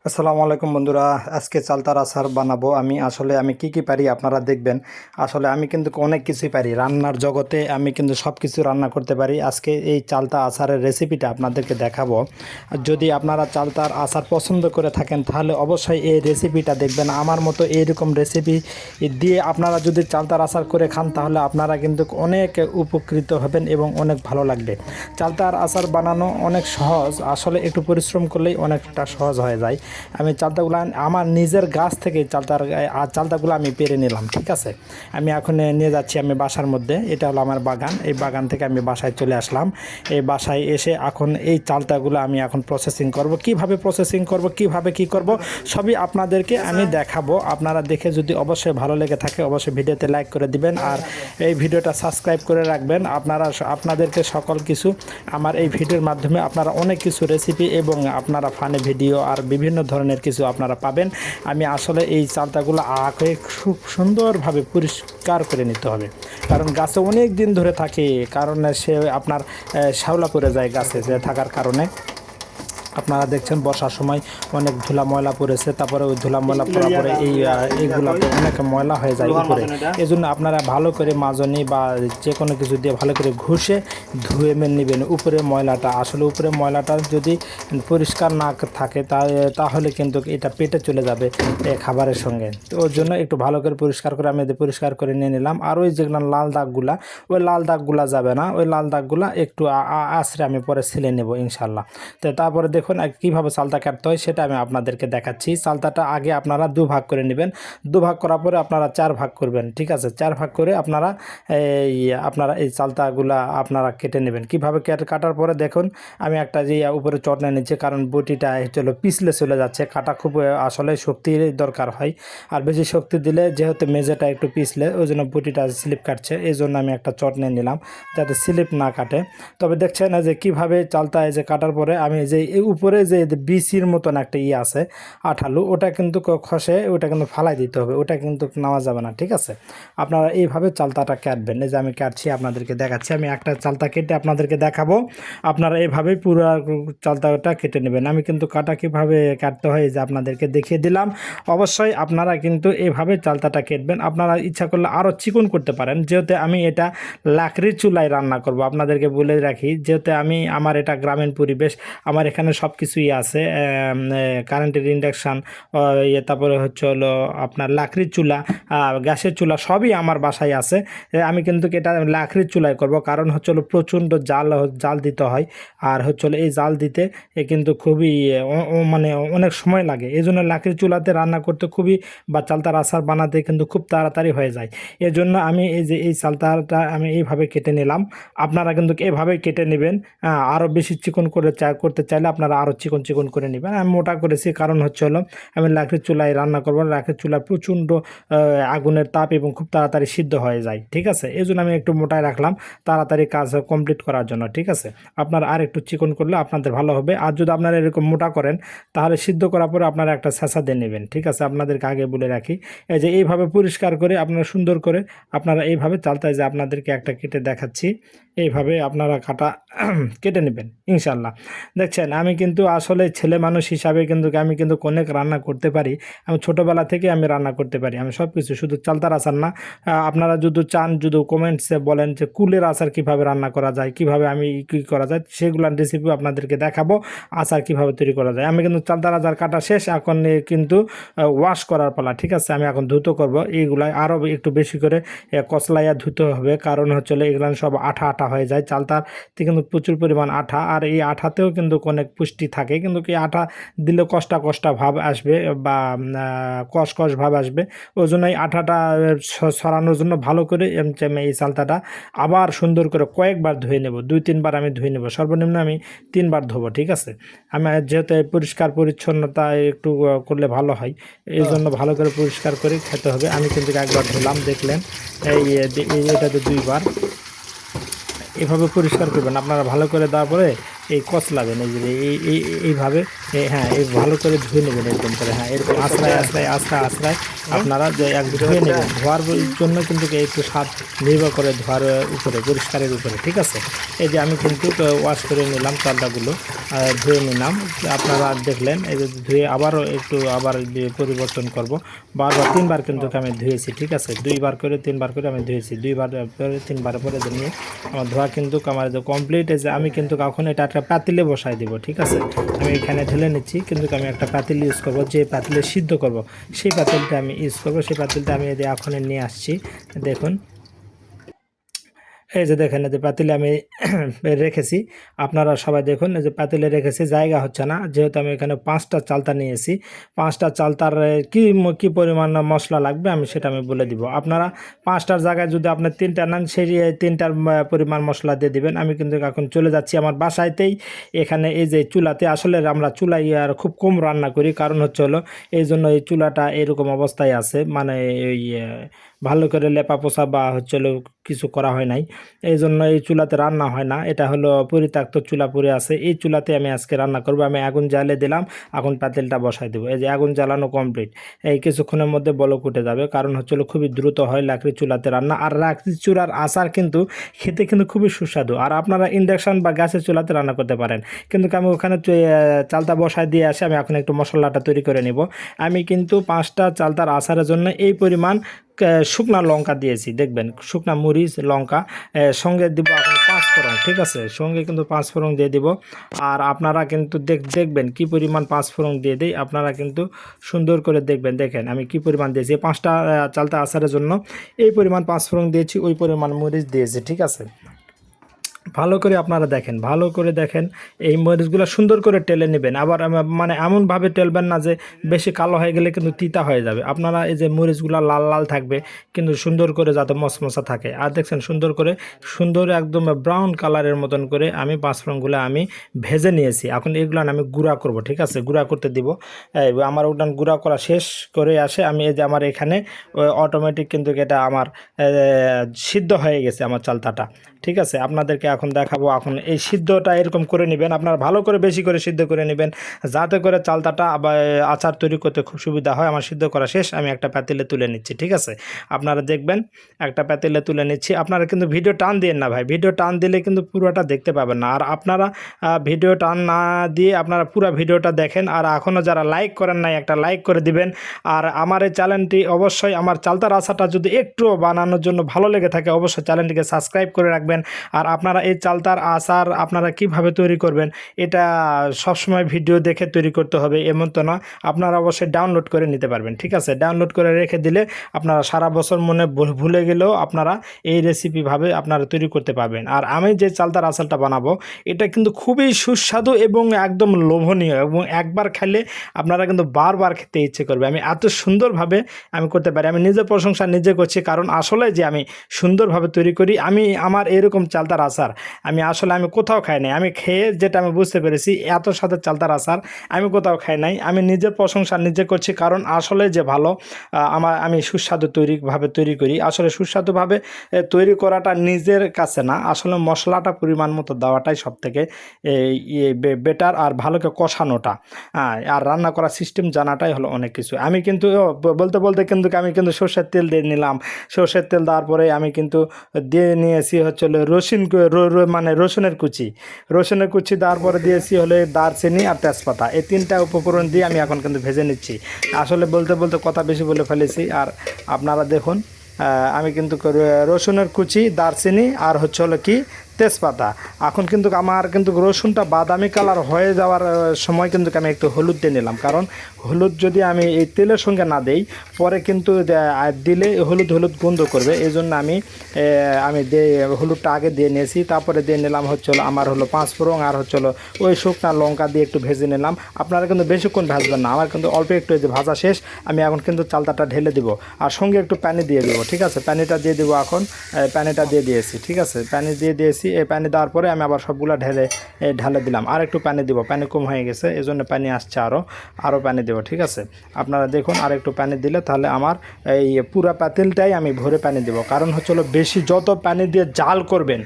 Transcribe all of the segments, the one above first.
আসসালামু আলাইকুম বন্ধুরা, আজকে চালতার আচার বানাবো। আমি কি পারি আপনারা দেখবেন। আসলে আমি কিন্তু অনেক কিছুই পারি রান্নার জগতে, আমি কিন্তু সব কিছু রান্না করতে পারি। আজকে এই চালতা আচারের রেসিপিটা আপনাদেরকে দেখাবো। আর যদি আপনারা চালতার আচার পছন্দ করে থাকেন তাহলে অবশ্যই এই রেসিপিটা দেখবেন। আমার মতো এইরকম রেসিপি দিয়ে আপনারা যদি চালতার আচার করে খান তাহলে আপনারা কিন্তু অনেক উপকৃত হবেন এবং অনেক ভালো লাগবে। চালতার আচার বানানো অনেক সহজ, আসলে একটু পরিশ্রম করলেই অনেকটা সহজ হয়ে যায়। আমি চালতাগুলো আমার নিজের গাছ থেকে চালতাগুলো আমি পেরে নিলাম, ঠিক আছে। আমি এখন নিয়ে যাচ্ছি আমি বাসার মধ্যে। এটা হলো আমার বাগান, এই বাগান থেকে আমি বাসায় চলে আসলাম। এই বাসায় এসে এখন এই চালতাগুলো আমি এখন প্রসেসিং করব। কিভাবে প্রসেসিং করব, কিভাবে কি করব সবই আপনাদেরকে আমি দেখাবো। আপনারা দেখে যদি অবশ্যই ভালো লেগে থাকে অবশ্যই ভিডিওতে লাইক করে দিবেন আর এই ভিডিওটা সাবস্ক্রাইব করে রাখবেন। আপনাদেরকে সকল কিছু আমার এই ভিডিওর মাধ্যমে আপনারা অনেক কিছু রেসিপি এবং আপনারা ফানি ভিডিও আর বিভিন্ন ধরনের কিছু আপনারা পাবেন। আমি আসলে এই চালতাগুলো আগে খুব সুন্দরভাবে পরিষ্কার করে নিতে হবে, কারণ গাছে অনেক দিন ধরে থাকে, কারণ সে আপনার শ্যাওলা পড়ে যায় গাছে যে থাকার কারণে। আপনারা দেখছেন বর্ষার সময় অনেক ধুলা ময়লা পড়েছে, তারপরে ওই ধুলা ময়লা পড়ার পরে এইগুলোতে অনেক ময়লা হয়ে যায় উপরে। এই জন্য আপনারা ভালো করে মাজনি বা যে কোনো কিছু দিয়ে ভালো করে ঘষে ধুয়ে নেবেন উপরে ময়লাটা। আসলে উপরে ময়লাটা যদি পরিষ্কার না থাকে তাহলে কিন্তু এটা পেটে চলে যাবে খাবারের সঙ্গে। তো ওর জন্য একটু ভালো করে পরিষ্কার করে আমি পরিষ্কার করে নিয়ে নিলাম। আর ওই যেগুলো লাল দাগগুলা, ওই লাল দাগগুলা যাবে না, ওই লাল দাগগুলা একটু আছড়ে আমি পরে ছিলে নেব ইনশাল্লাহ। তো তারপরে দেখুন কীভাবে চালতা কাটতে হয় সেটা আমি আপনাদেরকে দেখাচ্ছি। চালতাটা আগে আপনারা দুভাগ করে নেবেন, দুভাগ করার পরে আপনারা 4 ভাগ করবেন, ঠিক আছে। 4 ভাগ করে আপনারা এই চালতাগুলা আপনারা কেটে নেবেন। কীভাবে কাটার পরে দেখুন আমি একটা যে উপরে চটনা নিচ্ছি, কারণ বটিটা চলো পিছলে চলে যাচ্ছে। কাটা খুব আসলে শক্তির দরকার হয়, আর বেশি শক্তি দিলে যেহেতু মেঝেটা একটু পিছলে ওই জন্য বটিটা স্লিপ কাটছে। এই জন্য আমি একটা চটনে নিলাম যাতে স্লিপ না কাটে। তবে দেখছেন যে কীভাবে চালতা যে কাটার পরে আমি যে উপরে যে বিসির মতন একটা আছে আঠালু, ওটা কিন্তু খসে, ওটা কিন্তু ফালাই দিতে হবে, ওটা কিন্তু নেওয়া যাবে না, ঠিক আছে। আপনারা এইভাবে চালতাটা কাটবেন। এই যে আমি কাটছি আপনাদেরকে দেখাচ্ছি, আমি একটা চালতা কেটে আপনাদেরকে দেখাবো। আপনারা এইভাবেই পুরো চালতাটা কেটে নেবেন। আমি কিন্তু কাটা কীভাবে কাটতে হয় যে আপনাদেরকে দেখিয়ে দিলাম। অবশ্যই আপনারা কিন্তু এইভাবে চালতাটা কেটবেন। আপনারা ইচ্ছা করলে আরও চিকন করতে পারেন, যেহেতু আমি এটা লাকড়ির চুলায় রান্না করব। আপনাদেরকে বলে রাখি, যেহেতু আমার এটা গ্রামীণ পরিবেশ, আমার এখানে সব কিছুই আছে, কারেন্টের ইন্ডাকশান, তারপরে হচ্ছে হলো আপনার লাকড়ির চুলা, গ্যাসের চুলা সবই আমার বাসায় আছে। আমি কিন্তু এটা লাকড়ির চুলায় করব, কারণ হচ্ছে হলো প্রচণ্ড জাল দিতে হয়। আর হচ্ছে হলো এই জাল দিতে কিন্তু খুবই মানে অনেক সময় লাগে। এই জন্য লাকড়ির চুলাতে রান্না করতে খুবই বা চালতার আচার বানাতে কিন্তু খুব তাড়াতাড়ি হয়ে যায়। এর জন্য আমি এই চালতাটা আমি এইভাবে কেটে নিলাম। আপনারা কিন্তু এভাবেই কেটে নেবেন। আরও বেশি চিকন করতে চাইলে আপনারা আরও চিকন করে নেবেন। আমি মোটা করেছি, কারণ হচ্ছে হলো আমি লাকড়ির চুলায় রান্না করবো। লাকড়ির চুলায় প্রচণ্ড আগুনের তাপ এবং খুব তাড়াতাড়ি সিদ্ধ হয়ে যায়, ঠিক আছে। এই জন্য আমি একটু মোটায় রাখলাম তাড়াতাড়ি কাজ কমপ্লিট করার জন্য, ঠিক আছে। আপনারা আর একটু চিকন করলে আপনাদের ভালো হবে। আর যদি আপনারা এরকম মোটা করেন তাহলে সিদ্ধ করার পরে আপনারা একটা ছেঁচা দিয়ে নেবেন, ঠিক আছে। আপনাদেরকে আগে বলে রাখি, এই যে এইভাবে পরিষ্কার করে আপনারা সুন্দর করে আপনারা এইভাবে চালতায় যে আপনাদেরকে একটা কেটে দেখাচ্ছি, এইভাবে আপনারা কাটা কেটে নেবেন ইনশাল্লাহ। দেখছেন আমি কিন্তু আসলে ছেলে মানুষ হিসাবে কিন্তু আমি কিন্তু অনেক রান্না করতে পারি। আমি ছোটোবেলা থেকে আমি রান্না করতে পারি, আমি সব কিছু, শুধু চালতার আচার না। আপনারা যদি চান, যদি কমেন্টসে বলেন যে কুলের আচার কীভাবে রান্না করা যায়, কীভাবে আমি কী করা যায়, সেগুলোর রেসিপিও আপনাদেরকে দেখাবো। আচার কীভাবে তৈরি করা যায়। আমি কিন্তু চালতার আচার কাটা শেষ, এখন কিন্তু ওয়াশ করার পালা, ঠিক আছে। আমি এখন ধুতো করব। এইগুলাই আরও একটু বেশি করে কচলাইয়া ধুতে হবে, কারণ হচ্ছে এগুলো সব আঠা আঠা হয়ে যায়। চালতাতে কিন্তু প্রচুর পরিমাণ আঠা, আর এই আঠাতেও কিন্তু অনেক পুষ্টি থাকে, কিন্তু কি আঠা দিলে কষ্টা ভাব আসবে বা কষ ভাব আসবে। ওই জন্য এই আঠাটা সরানোর জন্য ভালো করে এই চালতাটা আবার সুন্দর করে কয়েকবার ধুয়ে নেব, 2-3 বার আমি ধুয়ে নেব, সর্বনিম্ন আমি 3 বার ধোবো, ঠিক আছে। আমি যেহেতু পরিষ্কার পরিচ্ছন্নতা একটু করলে ভালো হয়, এই জন্য ভালো করে পরিষ্কার করে খেতে হবে। আমি কিন্তু একবার ধুলাম, দেখলেন এটাতে 2 বার। এভাবে পরিষ্কার করবেন আপনারা ভালো করে। দেওয়ার পরে এই কচলাবেন, এই যে এইভাবে হ্যাঁ এই ভালো করে ধুয়ে নেবেন এরকম করে, হ্যাঁ এরকম আশ্রয় আশ্রয় আস্তে আশ্রয় আপনারা যে এক ধুয়ে নেবেন। ধোয়ার জন্য কিন্তু একটু স্বাদ নির্ভর করে ধোয়ার উপরে, পরিষ্কারের উপরে, ঠিক আছে। এই যে আমি কিন্তু ওয়াশ করে নিলাম চালটাগুলো, ধুয়ে নিলাম, আপনারা দেখলেন। এই যে ধুয়ে আবারও একটু আবার পরিবর্তন করব, বারবার 3বার কিন্তু আমি ধুয়েছি, ঠিক আছে। 2বার করে 3বার করে আমি ধুয়েছি, 2বার পরে 3বার পরে নিয়ে আমার ধোয়া কিন্তু আমার কমপ্লিট। এই যে আমি কিন্তু এখন এটা একটা পাতিলে বসাই দিব, ঠিক আছে। আমি এখানে ঢেলে নিচ্ছি, কিন্তু আমি একটা পাতিল ইউজ করব, যে পাতিলে সিদ্ধ করব সেই পাতিলটা আমি ইউজ করব। সেই পাতিলটা আমি এখন নিয়ে আসছি, দেখুন। এই যে দেখেন, এই যে পাতিলে আমি রেখেছি, আপনারা সবাই দেখুন। এই যে পাতিলে রেখেছি, জায়গা হচ্ছে না, যেহেতু আমি এখানে 5টা চালতা নিয়েছি। 5টা চালতার কি পরিমাণ মশলা লাগবে আমি সেটা আমি বলে দিব। আপনারা 5টার জায়গায় যদি আপনার 3টা নেন, সেই 3টার পরিমাণ মশলা দিয়ে দিবেন। আমি কিন্তু এখন চলে যাচ্ছি আমার বাসায়তেই। এখানে এই যে চুলাতে, আসলে আমরা চুলাই আর খুব কম রান্না করি, কারণ হচ্ছে হলো এই জন্য এই চুলাটা এরকম অবস্থায় আছে, মানে এই ভালো করে লেপা পোছা বা হচ্ছে হলো কিছু করা হয় নাই, এই জন্য এই চুলাতে রান্না হয় না। এটা হলো পরিত্যক্ত চুলা পড়ে আছে, এই চুলাতে আমি আজকে রান্না করব। আমি আগুন জ্বালিয়ে দিলাম, এখন পাতিলটা বসাই দেবো। এই যে আগুন জ্বালানো কমপ্লিট, এই কিছুক্ষণের মধ্যে বলক উঠে যাবে, কারণ হচ্ছে খুবই দ্রুত হয় লাকড়ি চুলাতে রান্না। আর লাকড়ি চুলার আচার কিন্তু খেতে কিন্তু খুবই সুস্বাদু। আর আপনারা ইন্ডাকশন বা গ্যাসের চুলাতে রান্না করতে পারেন, কিন্তু আমি ওখানে চালতা বসায় দিয়ে আসে আমি এখন একটু মশলাটা তৈরি করে নিব। আমি কিন্তু 5টা চালতার আচারের জন্য এই পরিমাণ শুকনা লঙ্কা দিয়েছি, দেখবেন, শুকনা মরিচ, লঙ্কা, সঙ্গে দিব এখন 5 ফোড়ন, ঠিক আছে। সঙ্গে কিন্তু 5 ফোড়ন দিয়ে দিব। আর আপনারা কিন্তু দেখবেন কি পরিমাণ 5 ফোড়ন দিয়ে দিই, আপনারা কিন্তু সুন্দর করে দেখবেন। দেখেন আমি কি পরিমাণ দিয়েছি 5টা চালতা আচারের জন্য, এই পরিমাণ 5 ফোড়ন দিয়েছি, ওই পরিমাণ মরিচ দিয়েছি, ঠিক আছে। ভালো করে আপনারা দেখেন, ভালো করে দেখেন, এই মরিচগুলো সুন্দর করে টেলে নেবেন। আবার মানে এমনভাবে টেলবেন না যে বেশি কালো হয়ে গেলে কিন্তু তিতা হয়ে যাবে। আপনারা এই যে মরিচগুলো লাল লাল থাকবে, কিন্তু সুন্দর করে যাতে মশমশা থাকে। আর দেখছেন সুন্দর করে, সুন্দর একদম ব্রাউন কালারের মতন করে আমি পাঁচফোড়নগুলো আমি ভেজে নিয়েছি। এখন এগুলো আমি গুঁড়া করব, ঠিক আছে, গুঁড়া করতে দিব। আমার ওটা গুঁড়া করা শেষ করে আসে আমি, এই যে আমার এখানে অটোমেটিক কিন্তু এটা আমার সিদ্ধ হয়ে গেছে আমার চালতাটা, ঠিক আছে। আপনাদেরকে এখন দেখাবো। এখন এই সিদ্ধটা এরকম করে নেবেন, আপনারা ভালো করে বেশি করে সিদ্ধ করে নেবেন, যাতে করে চালতাটা আবার আচার তৈরি করতে খুব সুবিধা হয়। আমার সিদ্ধ করা শেষ, আমি একটা পাতিলে তুলে নিচ্ছি, ঠিক আছে। আপনারা দেখবেন, একটা পাতিলে তুলে নিচ্ছি। আপনারা কিন্তু ভিডিও টান দিন না ভাই, ভিডিও টান দিলে কিন্তু পুরোটা দেখতে পাবেন না। আর আপনারা ভিডিও টান না দিয়ে আপনারা পুরো ভিডিওটা দেখেন। আর এখনও যারা লাইক করেন নাই, একটা লাইক করে দিবেন। আর আমার এই চ্যানেলটি অবশ্যই, আমার চালতার আচারটা যদি একটু বানানোর জন্য ভালো লেগে থাকে, অবশ্যই চ্যানেলটিকে সাবস্ক্রাইব করে রাখবেন। আর আপনারা এই চালতার আচার আপনারা কিভাবে তৈরি করবেন, এটা সবসময় ভিডিও দেখে তৈরি করতে হবে এমন তো না, আপনারা অবশ্যই ডাউনলোড করে নিতে পারবেন, ঠিক আছে। ডাউনলোড করে রেখে দিলে আপনারা সারা বছর মনে ভুলে গেলেও আপনারা এই রেসিপিভাবে আপনারা তৈরি করতে পারবেন। আর আমি যে চালতার আচারটা বানাবো, এটা কিন্তু খুবই সুস্বাদু এবং একদম লোভনীয়, এবং একবার খেলে আপনারা কিন্তু বারবার খেতে ইচ্ছে করবে। আমি এত সুন্দরভাবে আমি করতে পারি, আমি নিজের প্রশংসা নিজে করছি, কারণ আসলে যে আমি সুন্দরভাবে তৈরি করি। আমি আমার এরকম চালতার আচার আমি কোথাও খাই নাই। আমি খেয়ে যেটা আমি বুঝতে পেরেছি, এত সাথে চালতার আচার আমি কোথাও খাই নাই। আমি নিজের প্রশংসা নিজে করছি, কারণ আসলে যে ভালো আমি সুস্বাদু তৈরি করি। আসলে সুস্বাদুভাবে তৈরি করাটা নিজের কাছে না, আসলে মশলাটা পরিমাণ মতো দেওয়াটাই সবথেকে বেটার, আর ভালোকে কষানোটা আর রান্না করার সিস্টেম জানাটাই হলো অনেক কিছু। আমি কিন্তু বলতে বলতে কিন্তু আমি কিন্তু সর্ষের তেল দিয়ে নিলাম। সর্ষের তেল দেওয়ার পরে আমি কিন্তু দিয়ে নিয়েছি হচ্ছে মানে রসুনের কুচি দেওয়ার পরে দিয়েছি হলে দারচিনি আর তেজপাতা, এই 3টা উপকরণ দিয়ে আমি এখন কিন্তু ভেজে নিচ্ছি। আসলে বলতে বলতে কথা বেশি বলে ফেলেছি। আর আপনারা দেখুন, আমি কিন্তু রসুনের কুচি, দারচিনি আর হচ্ছে হলো কি তেজপাতা। এখন কিন্তু আমার কিন্তু রসুনটা বাদামি কালার হয়ে যাওয়ার সময় কিন্তু আমি একটু হলুদ দিয়ে নিলাম, কারণ হলুদ যদি আমি এই তেলের সঙ্গে না দেই, পরে কিন্তু দিলে হলুদ গন্ধ করবে। এই জন্য আমি হলুদটা আগে দিয়ে নিয়েছি। তারপরে দিয়ে নিলাম হচ্ছে হলো আমার হলো 5 ফোড়ন, আর হচ্ছে হলো ওই শুকনা লঙ্কা দিয়ে একটু ভেজে নিলাম। আপনারা কিন্তু বেশিক্ষণ ভাজবেন না, আমার কিন্তু অল্প একটু যে ভাজা শেষ। আমি এখন কিন্তু চালতাটা ঢেলে দিব, আর সঙ্গে একটু পানি দিয়ে দেবো, ঠিক আছে। পানিটা দিয়ে দেবো, এখন পানিটা দিয়ে দিয়েছি, ঠিক আছে। পানি দিয়ে দিয়েছি, দিয়েছি। এই পানি দেওয়ার পরে আমি আবার সবগুলো ঢেলে দিলাম। আর একটু পানি দিব, পানি কম হয়ে গেছে, এই জন্য পানি আসছে, আরও পানি দেবো। ঠিক আছে, আপনারা দেখুন আর একটু পানি দিলে তাহলে আমার এই পুরা পাতিলটাই আমি ভরে পানি দেবো। কারণ হচ্ছে হলো বেশি যত পানি দিয়ে জাল করবেন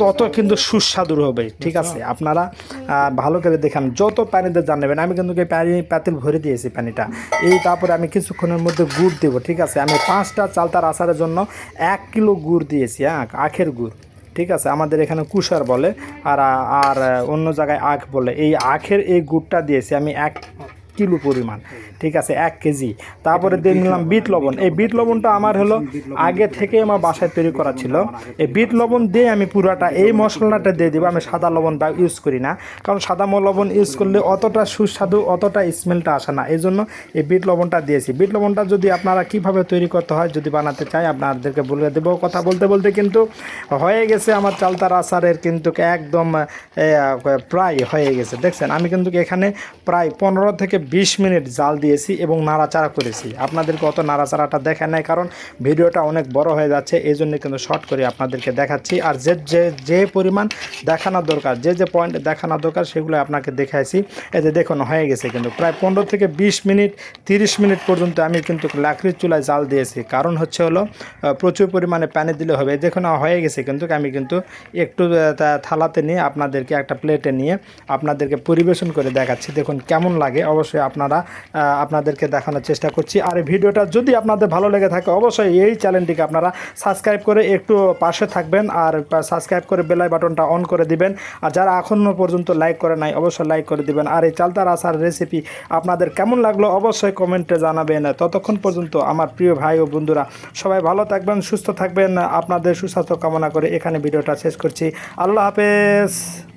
তত কিন্তু সুস্বাদু হবে। ঠিক আছে, আপনারা ভালো করে দেখেন, যত পানি দিয়ে জাল নেবেন। আমি কিন্তু পাতিল ভরে দিয়েছি পানিটা। তারপরে আমি কিছুক্ষণের মধ্যে গুড় দেবো। ঠিক আছে, আমি 5টা চালতার আচারের জন্য 1 কিলো গুড় দিয়েছি, আখের গুড়। ঠিক আছে, আমাদের এখানে কুশার বলে, আর আর অন্য জায়গায় আখ বলে। এই আখের এই গুড়টা দিয়েছি আমি 1 কিলো পরিমাণ। ঠিক আছে, 1 কেজি। তারপরে দিয়ে নিলাম বিট লবণ। এই বিট লবণটা আমার হলো আগে থেকে আমার বাসায় তৈরি করা ছিল। এই বিট লবণ দিয়ে আমি পুরাটা এই মশলাটা দিয়ে দেবো। আমি সাদা লবণ ইউজ করি না, কারণ সাদা লবণ ইউজ করলে অতটা সুস্বাদু, অতটা স্মেলটা আসে না। এই জন্য এই বিট লবণটা দিয়েছি। বিট লবণটা যদি আপনারা কীভাবে তৈরি করতে হয় যদি বানাতে চাই আপনাদেরকে বলে দেবো। কথা বলতে বলতে কিন্তু হয়ে গেছে আমার চালতার আচারের কিন্তু একদম প্রায় হয়ে গেছে। দেখছেন, আমি কিন্তু এখানে প্রায় 15 থেকে 20 মিনিট জাল দিয়েছি এবং নাড়াচাড়া করেছি। আপনাদেরকে অত নাড়াচাড়াটা দেখা নাই, কারণ ভিডিওটা অনেক বড় হয়ে যাচ্ছে, এই জন্য কিন্তু শর্ট করে আপনাদেরকে দেখাচ্ছি। আর যে পরিমাণ দেখানোর দরকার, যে পয়েন্ট দেখানোর দরকার সেগুলো আপনাকে দেখাইছি। এই যে দেখুন হয়ে গেছে কিন্তু প্রায় 15 থেকে 20 মিনিট 30 মিনিট পর্যন্ত আমি কিন্তু লাকড়ির চুলায় জাল দিয়েছি। কারণ হচ্ছে হলো প্রচুর পরিমাণে পানি দিলে হবে। দেখুন হয়ে গেছে কিন্তু আমি কিন্তু একটু থালাতে নিয়ে আপনাদেরকে একটা প্লেটে নিয়ে আপনাদেরকে পরিবেশন করে দেখাচ্ছি। দেখুন কেমন লাগে, অবশ্যই আপনাদেরকে দেখানোর চেষ্টা করছি। আর এই ভিডিওটা যদি আপনাদের ভালো লেগে থাকে অবশ্যই এই চ্যানেলটিকে আপনারা সাবস্ক্রাইব করে একটু পাশে থাকবেন, আর সাবস্ক্রাইব করে বেল বাটনটা অন করে দিবেন। আর যারা এখনও পর্যন্ত লাইক করে নাই অবশ্যই লাইক করে দিবেন। আর এই চালতার আচার রেসিপি আপনাদের কেমন লাগলো অবশ্যই কমেন্টে জানাবেন। ততক্ষণ পর্যন্ত আমার প্রিয় ভাই ও বন্ধুরা সবাই ভালো থাকবেন, সুস্থ থাকবেন। আপনাদের সুস্বাস্থ্য কামনা করে এখানে ভিডিওটা শেষ করছি। আল্লাহ হাফেজ।